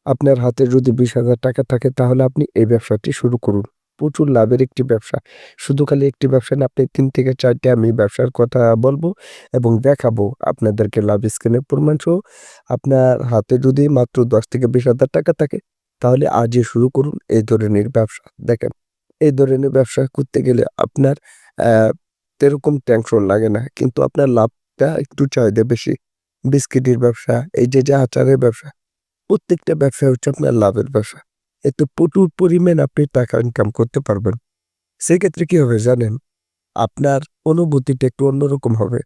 আপনার হাতে যদি 20,000 টাকা থাকে তাহলে আপনি এই ব্যবসাটি শুরু করুন। প্রচুর লাভের একটি ব্যবসা। শুধু খালি একটি ব্যবসা না, আপনি ৩ থেকে ৪ টি আমি ব্যবসার কথা বলবো এবং দেখাবো আপনাদেরকে লাভ স্ক্রিনের প্রমাণ সহ। আপনার হাতে যদি মাত্র ১০ থেকে 20,000 টাকা থাকে তাহলে আজই শুরু করুন এই ধরনের ব্যবসা। দেখেন, এই ধরনের ব্যবসা করতে গেলে আপনার অ্যা তেরকম টেনশন লাগে না। কিন্তু আপনার লাভটা একটু চাহিদা বেশি। বিস্কিটের ব্যবসা, এই যে আচারের ব্যবসা, প্রত্যেকটা ব্যবসা হচ্ছে আপনার লাভের ব্যবসা। এতে প্রচুর পরিমাণ আপনি টাকা ইনকাম করতে পারবেন। সেক্ষেত্রে কি হবে জানেন? আপনার অনুভূতিটা একটু অন্যরকম হবে।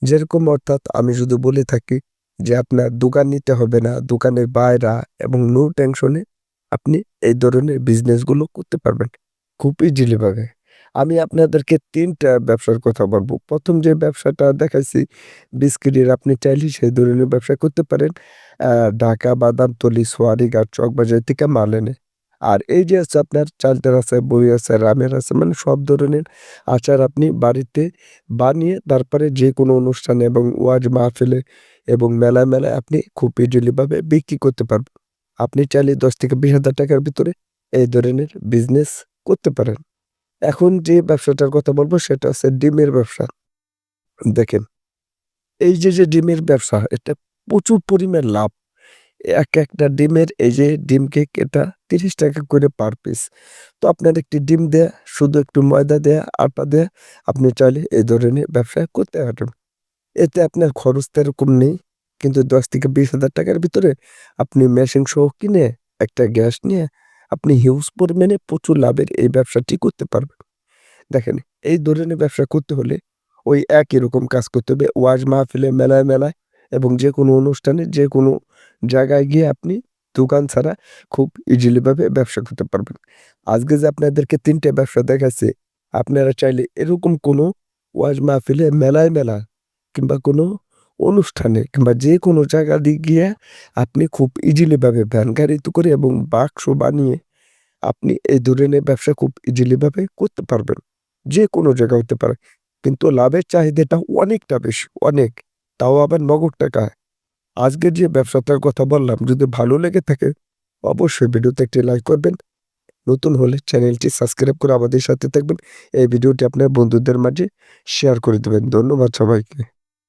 যেরকম অর্থাৎ আমি যদি বলে থাকি যে আপনার দোকান নিতে হবে না, দোকানের বায়রা এবং নো টেনশনে আপনি এই ধরনের বিজনেসগুলো করতে পারবেন খুব ইজিলি ভাবে। আমি আপনাদেরকে ৩ টা ব্যবসার কথা বলব। ১ম যে ব্যবসাটা দেখাইছি বিস্কিটের, আপনি চাইলে সেই ধরনের ব্যবসা করতে পারেন। আ ঢাকা, বাদামতলী, সোয়ারিঘাট, চকবাজার থেকে মাল এনে। আর এই যে আছে আপনার চালতার আছে, বড়ি আছে, রামের আছে, মানে সব ধরনের আচার আপনি বাড়িতে বানিয়ে তারপরে যেকোনো অনুষ্ঠানে এবং ওয়াজ মাহফিলে এবং মেলায় আপনি খুব ইজিলি ভাবে বিক্রি করতে পারবেন। আপনি চাইলে ১০ থেকে ২০,০০০ টাকার ভিতরে এই ধরনের বিজনেস করতে পারেন। এখন যে ব্যবসাটার কথা বলব সেটা হচ্ছে ডিমের ব্যবসা। দেখেন, এই যে ডিমের ব্যবসা, এটা প্রচুর পরিমাণ লাভ। একটা ডিমের, এই যে ডিম কেক, এটা ৳৩০ করে পার পিস। তো আপনার একটি ডিম দেয়া, শুধু একটু ময়দা দেয়া, আটা দেয়া, আপনি চাইলে এই ধরনের ব্যবসা করতে পারেন। এতে আপনার খরচ তেরকম নেই। কিন্তু ১০ থেকে ২০,০০০ টাকার ভিতরে আপনি মেশিন সহ কিনে, একটা গ্যাস নিয়ে আপনি হিউজ পরিমাণে প্রচুর লাভের এই ব্যবসাটি করতে পারবেন। দেখেন, এই ধরনের ব্যবসা করতে হলে ওই একই রকম কাজ করতে হবে। ওয়াজ মাহফিলে, মেলায় এবং যেকোনো অনুষ্ঠানে, যেকোনো জায়গায় গিয়ে আপনি দোকান ছাড়া খুব ইজিলি ভাবে ব্যবসা করতে পারবেন। আজকে যে আপনাদেরকে ৩ টে ব্যবসা দেখাইছি, আপনারা চাইলে এরকম কোনো ওয়াজ মাহফিলে, মেলা কিংবা কোনো অনুষ্ঠানে কিংবা যেকোনো জায়গা দিয়ে গিয়ে আপনি খুব ইজিলি ভাবে ভ্যান গাড়িতে করে এবং বাক্স বানিয়ে আপনি এই ধরনের ব্যবসা খুব ইজিলি ভাবে করতে পারবেন। যেকোনো জায়গায় হতে পারে। কিন্তু লাভের চাহিদাটা অনেকটা বেশি, অনেক। তাও আবার নগদ টাকায়। আজকের যে ব্যবসাটার কথা বললাম, যদি ভালো লেগে থাকে অবশ্যই ভিডিওতে একটি লাইক করবেন। নতুন হলে চ্যানেলটি সাবস্ক্রাইব করে আমাদের সাথে থাকবেন। এই ভিডিওটি আপনার বন্ধুদের মাঝে শেয়ার করে দিবেন। ধন্যবাদ সবাইকে।